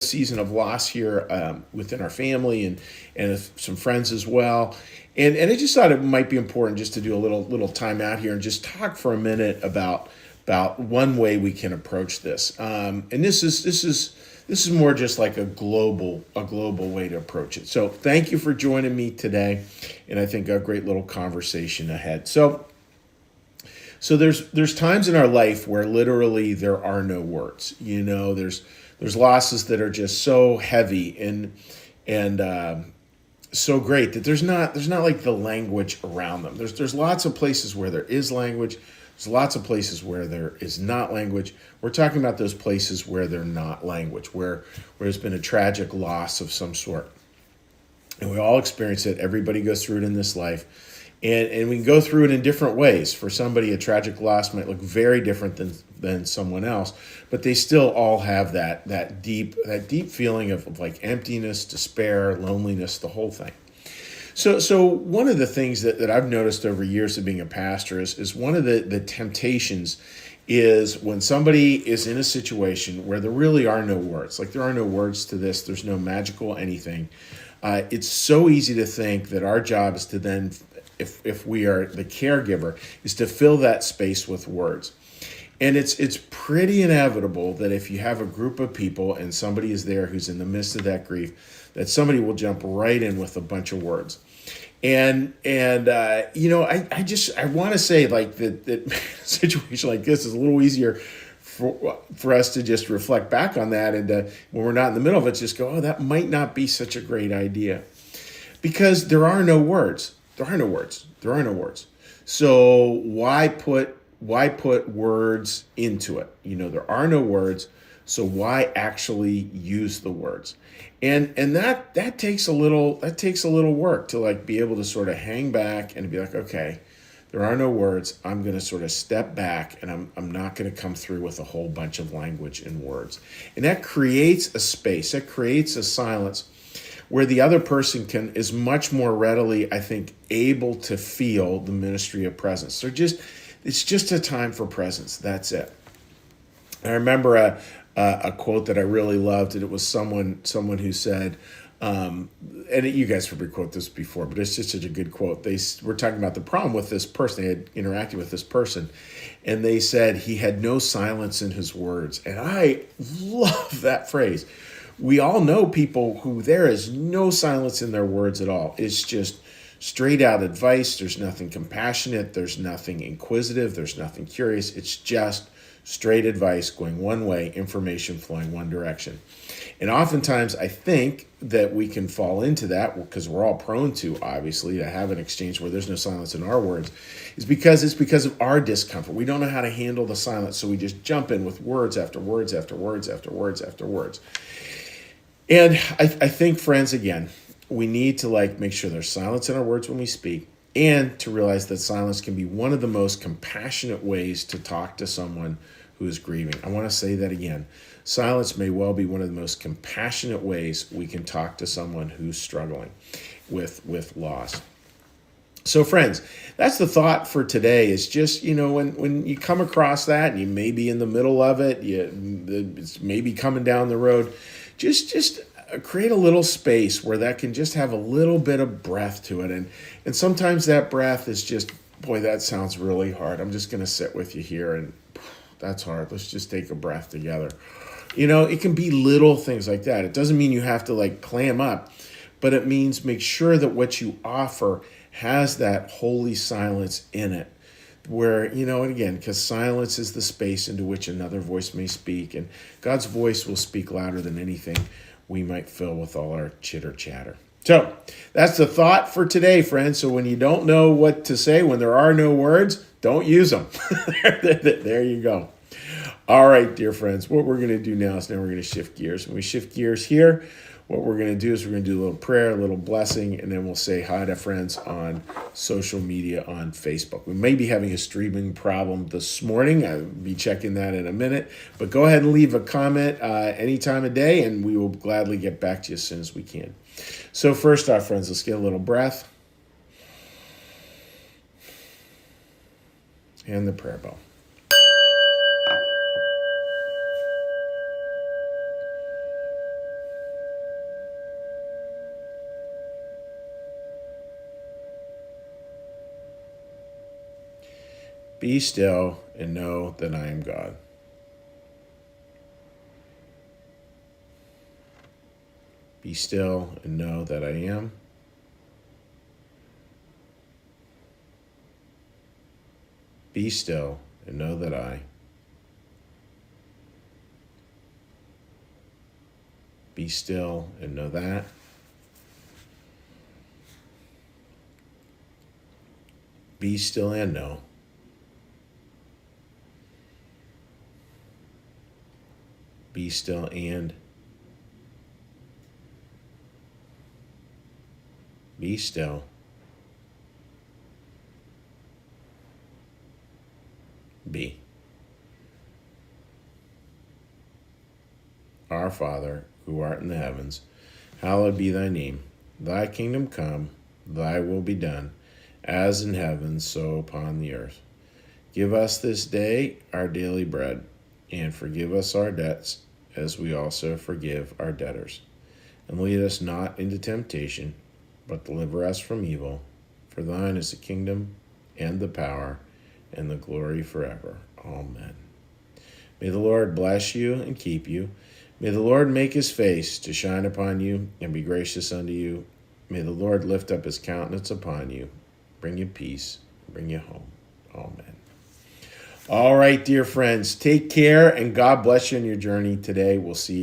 season of loss here within our family and some friends as well. And I just thought it might be important just to do a little time out here and just talk for a minute about one way we can approach this. And this is more just like a global way to approach it. So thank you for joining me today, and I think a great little conversation ahead. So there's times in our life where literally there are no words. There's losses that are just so heavy and so great that there's not like the language around them. There's lots of places where there is language. There's lots of places where there is not language. We're talking about those places where they're not language, where there's been a tragic loss of some sort. And we all experience it. Everybody goes through it in this life. And we can go through it in different ways. For somebody, a tragic loss might look very different than someone else, but they still all have that deep feeling of like emptiness, despair, loneliness, the whole thing. So one of the things that I've noticed over years of being a pastor is one of the temptations is when somebody is in a situation where there really are no words. Like there are no words to this. There's no magical anything. It's so easy to think that our job is to then, if we are the caregiver, is to fill that space with words. And it's pretty inevitable that if you have a group of people and somebody is there who's in the midst of that grief, that somebody will jump right in with a bunch of words. And I want to say like that a situation like this is a little easier for us to just reflect back on that, and when we're not in the middle of it, just go, oh, that might not be such a great idea, because there are no words. There are no words. There are no words. So why put words into it? There are no words. So why actually use the words? And that takes a little work to like be able to sort of hang back and be like, okay, there are no words. I'm going to sort of step back, and I'm not going to come through with a whole bunch of language and words. And that creates a space. That creates a silence where the other person is much more readily, I think, able to feel the ministry of presence. It's just a time for presence. That's it. I remember a quote that I really loved, and it was someone who said, and you guys probably quote this before, but it's just such a good quote. They were talking about the problem with this person. They had interacted with this person, and they said he had no silence in his words. And I love that phrase. We all know people who there is no silence in their words at all. It's just straight out advice. There's nothing compassionate. There's nothing inquisitive. There's nothing curious. It's just straight advice going one way, information flowing one direction. And oftentimes I think that we can fall into that, because we're all prone to, obviously, to have an exchange where there's no silence in our words, is because it's because of our discomfort. We don't know how to handle the silence, so we just jump in with words after words after words after words after words. And I think, friends, again, we need to make sure there's silence in our words when we speak, and to realize that silence can be one of the most compassionate ways to talk to someone who is grieving. I want to say that again. Silence may well be one of the most compassionate ways we can talk to someone who's struggling with loss. So friends, that's the thought for today, is just, when you come across that and you may be in the middle of it, it's maybe coming down the road, just create a little space where that can just have a little bit of breath to it. And sometimes that breath is just, boy, that sounds really hard. I'm just going to sit with you here, and that's hard. Let's just take a breath together. It can be little things like that. It doesn't mean you have to clam up, but it means make sure that what you offer has that holy silence in it, where, and again, because silence is the space into which another voice may speak, and God's voice will speak louder than anything we might fill with all our chitter chatter. So that's the thought for today, friends. So when you don't know what to say, when there are no words, don't use them. There you go. All right, dear friends, what we're going to do now is we're going to shift gears. When we shift gears here, what we're going to do is we're going to do a little prayer, a little blessing, and then we'll say hi to friends on social media on Facebook. We may be having a streaming problem this morning. I'll be checking that in a minute. But go ahead and leave a comment any time of day, and we will gladly get back to you as soon as we can. So first off, friends, let's get a little breath and the prayer bell. Be still and know that I am God. Be still and know that I am. Be still and know that I. Be still and know that. Be still and know. Be still and. Be still. Be. Our Father, who art in the heavens, hallowed be thy name. Thy kingdom come, thy will be done, as in heaven, so upon the earth. Give us this day our daily bread, and forgive us our debts, as we also forgive our debtors. And lead us not into temptation, but deliver us from evil. For thine is the kingdom, and the power, and the glory forever. Amen. May the Lord bless you and keep you. May the Lord make his face to shine upon you and be gracious unto you. May the Lord lift up his countenance upon you, bring you peace, and bring you home. Amen. All right, dear friends, take care and God bless you in your journey today. We'll see you.